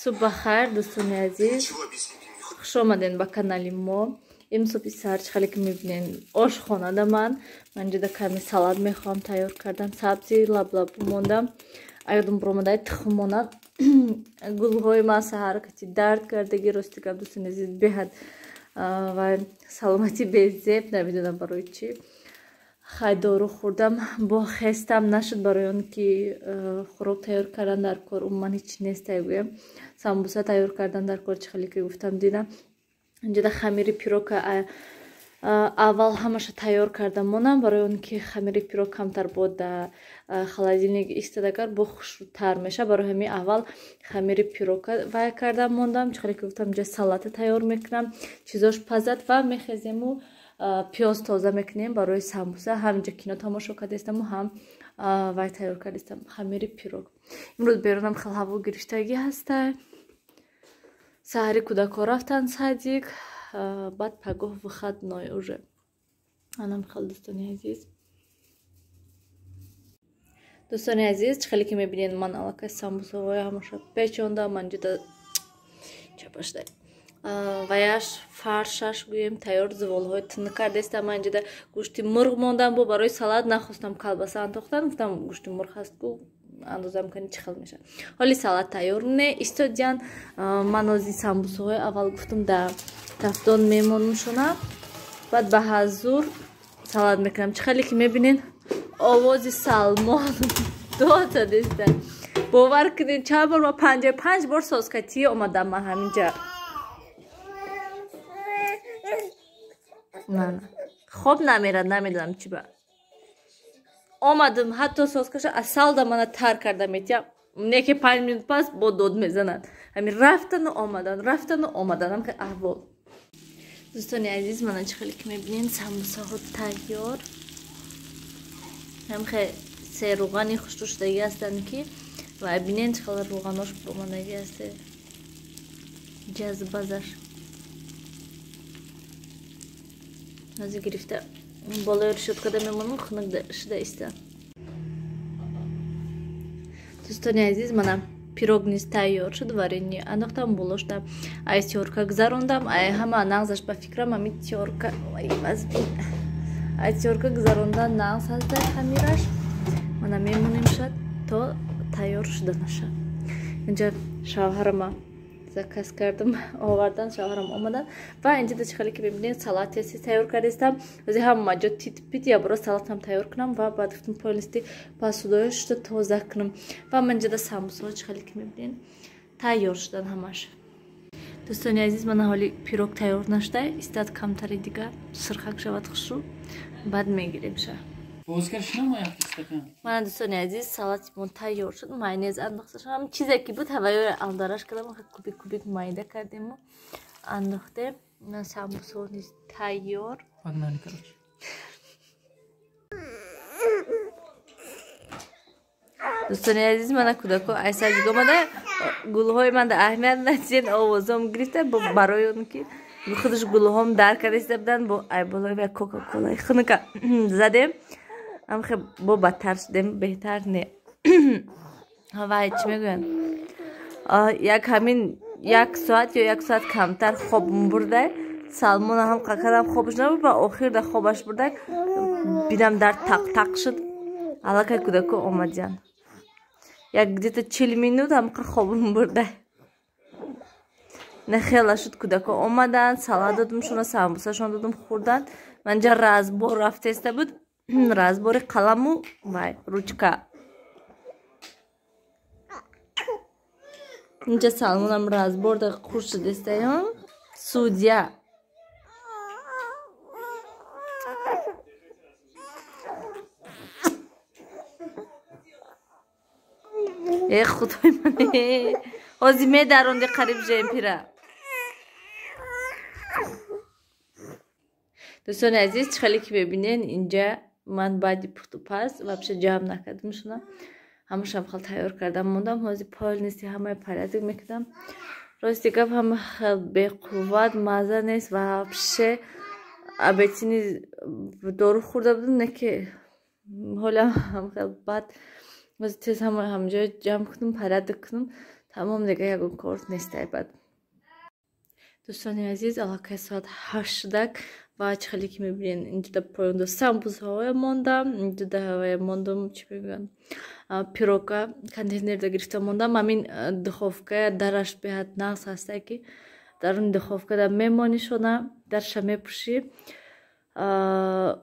Суба хайр, дӯстони азиз. Хуш омаден ба канали мо. Имсоби сарч хеле ки мебинен ошхонада ман ҷуда ками салат мехоҳам тайёр кардан. Сабзи лаблаб мондам. Аёдам биромадаи тухмона гулҳои ман саҳар кати дард кардаги рости гап дӯстони азиз беҳад ва саломати безеб намедонам барои чӣ. Хай дору хӯрдам, бо хестам нашуд барои он ки хӯрок тайёр кардан дар кор умуман ҳеч нестай гӯям. Самбуса тайёр кардан дар кор чӣ хеле ки гуфтам дидам. Инҷода хамири пирока аввал ҳамаша тайёр карда монам барои он ки хамири пирог камтар бо дар холодильник истод агар бо хушрудтар меша. Барои ҳамин аввал хамири пирока вай карда мондам. Чӣ хеле ки гуфтам инҷа салата тайёр мекунам. Чизош пазад ва мехезему пиёз тоза мекунем барои самбуса. Ҳам инҷа кино тамошо кардастаму ҳам вай тайёр кардастам хамири пирог. Имрӯз берунам хел ҳаво гирифтагӣ ҳастай. Саҳари кӯдакҳо рафтанд садик. Баъд пагоҳ выходной уже. Анам хел дӯстони азиз. Дӯстони азиз, чӣ хеле ки мебинед ман аллакай самбусаҳои ҳамаша печондам. Ман ҷуда чапашдай ваяш фаршаш гӯем тайёр зуволҳои тун кардастам. Ман ҷуда гӯшти мурғ мондам бо барои салат нахостам калбаса антохтан. Гуфтам гӯшти мурғ ҳаст гу андоза мекунӣ чӣ хел меша. Ҳоли салат тайёр не истодиян. Ман ози самбусаҳои аввал гуфтам дар тафдон мемонушонам. Баъд ба ҳазур салат мекунам. Чӣ хеле ки мебинед овози Салмон дод задаста. Бовар кунед чанд бор ва 55 бор соскатӣ омадам ман ҳаминҷа. хоб намерад намедонам чӣ ба. Омадам ҳатто соскаша аз салда мана тар карда метиям. Неки 5 минут пас бо дод мезанад. Ҳамин рафтану омадан ҳам ки аҳвол. Дӯстони азиз, мана чӣ хеле ки мебинед самбусаҳо тайёр. Ҳам хе се руғани хуштушдагӣ ҳастанд ки ва бинед чӣ хеле руғанош биромадагӣ ҳасте. Ҷазбазаш ази гирифта болои решёткада мемонам хунук шуда иста. Дӯстони азиз, мана пирог низ тайёр шуд. Варенье андохтам болошда айс тёрка гузарондам. Ай ҳама нағзаш ба фикрам ҳамин тёрка айс тёрка гузарондан нағз ҳастай хамираш. Мана мемонем шад то тайёр шуда наша. Инҷа шавҳарама заказ кардам овардан шавҳарам омадан ва инҷода чӣ хеле ки мебинед салати тайёр кардастам. ози ҳама ҷо тит я бора салатам тайёр кунам ва баъд гуфтам полисти посудои шуда тоза кунам. Ва ман инҷода самбусаҳо чӣ хеле ки мебинед тайёр шудан ҳамаш. Дӯстони азиз, мана ҳоли пирог тайёр нашудай истад камтари дигар сирхак шавад хушрӯ баъд мегирем ша. Мана дӯстони азиз, салати мон тайёр шуд. Майонез андохта шудам. Чизе ки буд ҳаваёи алдараш кардам. Кубик кубик майда кардему андохтем. Самбусаҳо низ тайёр. Дӯстони азиз, мана кӯдакҳо айсаҷга омада гулҳои ман да аҳамият надиден овозам гирифта барои он ки худаш гулҳом дар кардаиста буданд бо айболои ва кока-колаи хунука задем. Ам хе бо бадтар шудем беҳтар не. Вай чӣ мегӯянд? Як ҳамин 1 соат ё 1 соат камтар хобм бурдай. Салмона ҳам қакадам хобш набуд ва охир да хобаш бурдай. Бинам дар тақ шуд. Аллакай кӯдакҳо омадиянд. Як где-то 40 минут ҳамқа хобм бурдай. Нахела шуд кӯдакҳо омаданд. Салат додумшона, самбусашон додум хӯрданд. Манҷа разбор рафтеста буд. Разбори қаламу вай ручка. Инҷа Салмонам разборда хурд шудастаён. Судя. Худои ман. Ҳозир медаронди қариб жемпира. Дӯстони азиз, чӣ хеле ки мебинед инҷа ман баъди пухту пас вабша ҷамъ накардам шуна. Ҳамашам хел тайёр кардам мондам. Ҳозир пойл нести ҳамаи порядок мекардам. Рости гап ҳама хел беқувват маза нест ва вабше абетини дору хӯрда будам не ки ҳолам хел бад. Тез ҳамаҷои ҷамъ кунам порядок кунам Tamam دیگه یکون کورس نیسته بعد دوستان عزیز الان ساعت 8 و چخلی که میبینین اینجا دا پایونده سامبوز هوای موندم اینجا دا هوای موندم چی بگم پیروکا کانتینر دا گرفته موندم همین دخوفکه درش بهت نقص هسته که در اون دخوفکه دا میمانی شونه درش میپوشی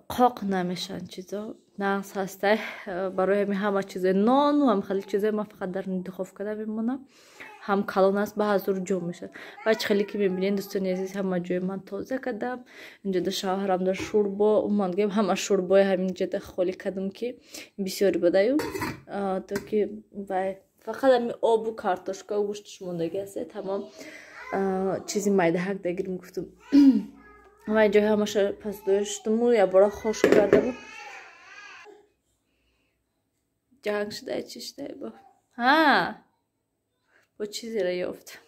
قاق نمیشن چیزا نقص هسته برای همه چیز نان و هم خیلی چیزه ما فقط در این دخوفکه دا میمونم هم کلان است به حضور جو میشه و چخلی که میبینین دوستان عزیز همه جای من تازه کردم اینجا در شوهرم در شوربا من گیم همه شوربای همینجا در خالی کردم که بسیاری بدهیم تا که فقط همین آب و کارتوشکا و گوشتش موندگی هسته تمام چیزی مایده حق دگیریم گفتم و اینجا همش پس داشتم و یا برا خوش کردم جنگ شده چیشته با ها با چیزی را یافت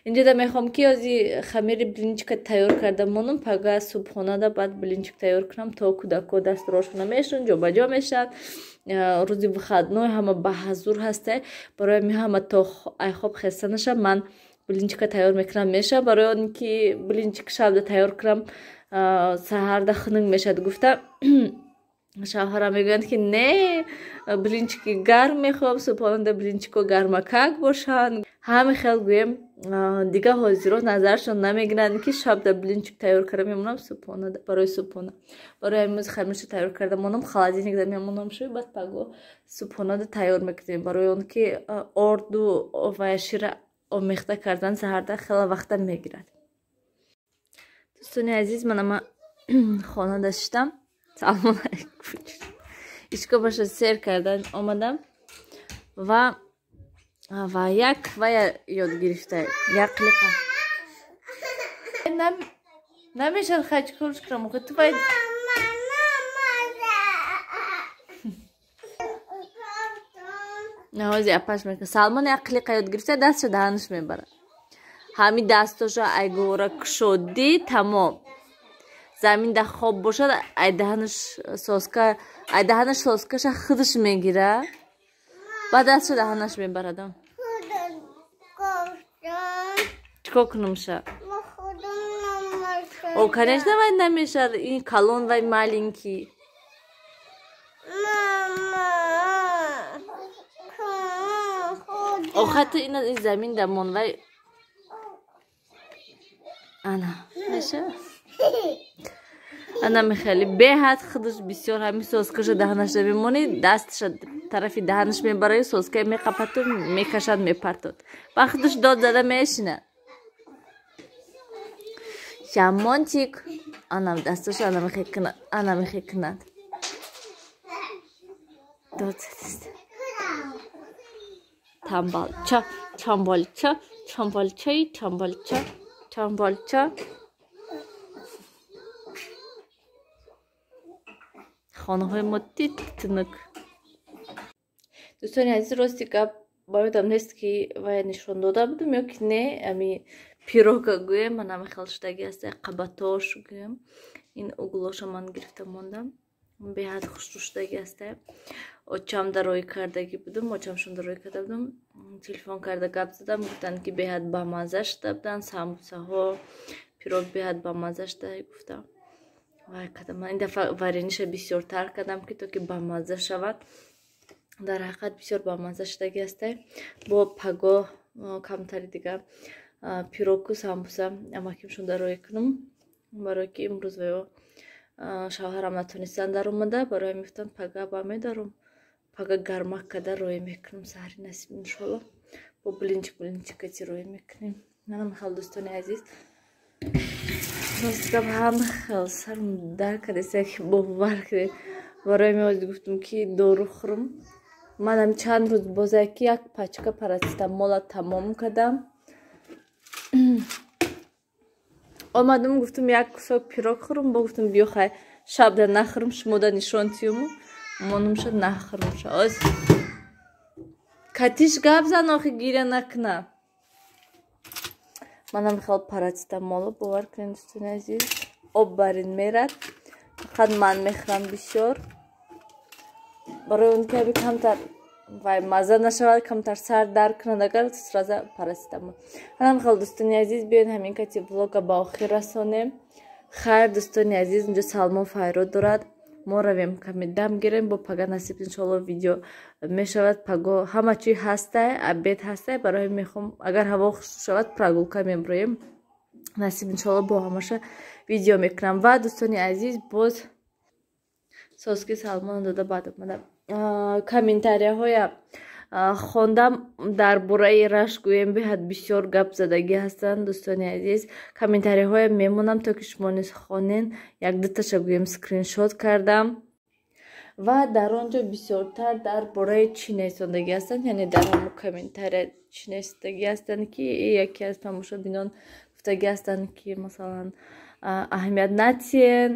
اینجا دا میخوام که ازی خمیر بلینچک تیار کردم منم پگاه صبحانه دا بعد بلینچک تیار کنم تا کودکو دست روشونه میشن جا بجا میشن روزی بخدنوی همه به حضور هسته برای می همه تا ای خواب خسته نشه من بلینچک تیار میکنم میشه برای اون که بلینچک شب دا تیار کنم سهر دا خننگ میشه گفته شوهرم میگن که نه بلینچکی گرم میخوام صبحانه بلینچکو گرمکک باشن همه خیلی گویم دیگه حاضرات نظرشون نمیگیرن که شب دا بلینچک تیار کردم میمونم صبحانه برای صبحانه برای امروز خمیرش تیار کردم منم خالدینی کردم میمونم شوی بعد پگو صبحانه دا تیار میکردیم برای اون که آرد و شیر آمیخته کردن سهر دا خیلی وقت میگیرد دوستان عزیز من اما خانه داشتم سلام علیکم ایشکا باشه سیر کردن آمدم و یک یاد گرفته یک لیقه نمیشه خیلی کلش کنم تو باید نوازی اپاش میکنه سلمان یک لیقه یاد گرفته دستش دهنش میبره همین دستاشو اگه کشودی تمام زمین در خواب باشد ای دهنش ساسکش خودش میگیره بعد دستش دهنش میبردم چکا کنم شه او کنش نمیشه این کلون و مالینکی او خط این زمین دمون و انا میشه انا میخیلی به حد خودش بسیار همین سوسکش دهنش میمونی دستش طرفی دهنش میبره سوسکه میقپد و میکشد میپرتد و خودش داد زده میشینه شمانچیک انا دستش انا میخی کند داد زده چامبالچا خانه های ما تنک دوستان عزیز راستی که باید نیست که باید نشون داده بودم یا که نه امی پیروکا گویم من همه خلشتگی هسته قبطاش گویم این اگلاش من گرفته موندم به حد خوشروشتگی هسته اوچام در روی کردگی بودم اوچامشون در روی کرده بودم تلفن کرده گپ زدم گفتن که به حد با مزش دادن ساموسه ها پیروک به حد با مزش ده گفتم وای کدام این دفعه وارینش بسیار تر کردم که تو که با مزه شود در حقیقت بسیار با مزه شدگی هسته با پگاه کمتری دیگه پیروک و ساموسه اما کمشون در روی کنم برای که امروز و شوهرم نتونستن در اومده برای میفتن پگاه با میدارم پگاه گرمک کده روی میکنم سهری نصیب انشالله با بلینچ کتی روی میکنیم منم خیلی دوستان عزیز راست هم خیلی سرم در کردیسته که باور کرده برای میوازی گفتم که دارو خورم منم چند روز بازه که یک پاچکه پاراسیتامول تمام کردم آمدم گفتم یک کسا پیروک خورم با گفتم بیا خواهی شب در نخورم شما در نشان تیومو منم شد نخورم شد از کتیش گب زن آخی گیره نکنه منم خیلی پاراسیتامول باور کنید دوستان عزیز آب برین میرد فقط من میخورم بسیار برای اون که کمتر вай маза нашавад камтар сар дард кунад агар сразу параситамол. ҳанам хел дӯстони азиз, биёед ҳамин кати влога ба охир расонем. хайр дӯстони азиз, инҷо Салмон файро дорад. мо равем каме дам гирем, бо Пага насиб иншолло видео мешавад. Паго ҳама чӣ ҳастай, обед ҳастай, барои мехом агар ҳаво хуш шавад прогулка меброем. насиб иншолло бо ҳамаша видео мекунам. Ва дӯстони азиз, боз соски Салмон дода баъд омада. Комментарияҳоя хондам дар бораи рашк гӯем беҳад бисёр гап задагӣ ҳастанд. Дӯстони азиз, комментарияҳоя мемонам, то ки шумо низ хонен, як дуташа гӯем скриншот кардам. ва дар он ҷо бисёртар дар бораи чӣ нависондагӣ ҳастанд, яъне дар ҳамон комментария чӣ нависондагӣ ҳастанд ки яке аз тамошобинон гуфтагӣ ҳастанд ки масалан аҳамият натиҳен,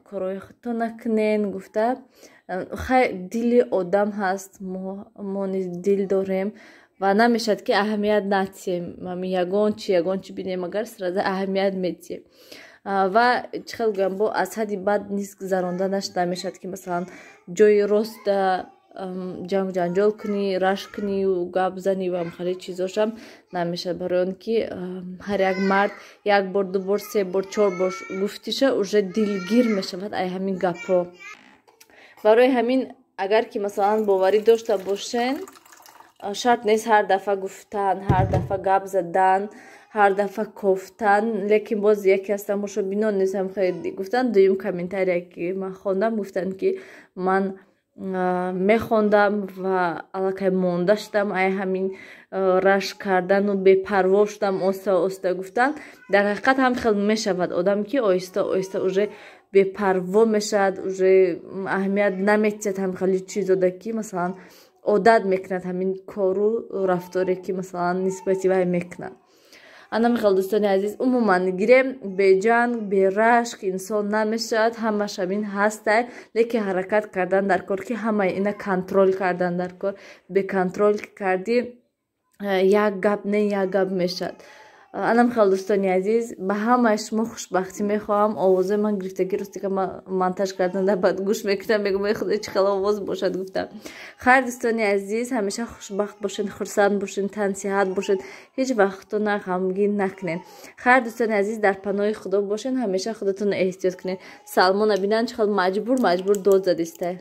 корои худтон накунен, гуфта дили одам ҳаст, мо низ дил дорем ва намешад ки аҳамият натиҳем. ягон чӣ бинем, агар сразу аҳамият метиҳем. ва чӣ хел гӯям, бо аз ҳадди бад низ гузаронданаш намешад ки масалан ҷои роста ҷангу ҷанҷол кунӣ, рашк кунӣ, гап занӣ ва мухаллиф чизошам намешад. барои он ки ҳар як мард як бор, ду бор, се бор, чор бор гуфтиша уже дилгир мешавад ай ҳамин гапҳо. барои ҳамин агар ки масалан боварӣ дошта бошен, шарт нест ҳар дафъа гуфтан, ҳар дафъа гап задан, ҳар дафъа кофтан. лекин боз яке аз тамошобинон низ ҳам хеле гуфтанд. Дуюм комментария ки ман хондам, гуфтанд ки ман мехондам ва аллакай монда шудам, ай ҳамин рашк кардану бепарво шудам, оста оста гуфтан. дар ҳақиқат ҳам хел мешавад одам ки оҳиста оҳиста уже бепарво мешавад, уже аҳамият наметиҳад ҳам хели чизода ки масалан одат мекунад ҳамин кору рафторе ки масалан нисбати вай мекунад. ана михел дӯстони азиз, умуман гирем беҷанг берашк инсон намешавад, ҳамаш ҳамин ҳастай, лекин ҳаракат кардан дар кор ки ҳамаи ина контрол кардан дар кор. беконтрол кардӣ як гап не як гап мешавад. ана михел дӯстони азиз, ба ҳамаи шумо хушбахтӣ мехоҳам. овозаи ман гирифтагӣ ростика ман монтаж карданда баъд гӯш мекунам, мегӯм ай худо чӣ хел овоз бошад гуфтам. хайр дӯстони азиз, ҳамеша хушбахт бошед, хурсанд бошед, тансиҳат бошед, ҳеҷ вақтона ғамгин накунед. хайр дӯстони азиз, дар паноҳи худо бошед, ҳамеша худатонро эҳтиёт кунед. Салмона бинанд чӣ хел маҷбур дод зад истай.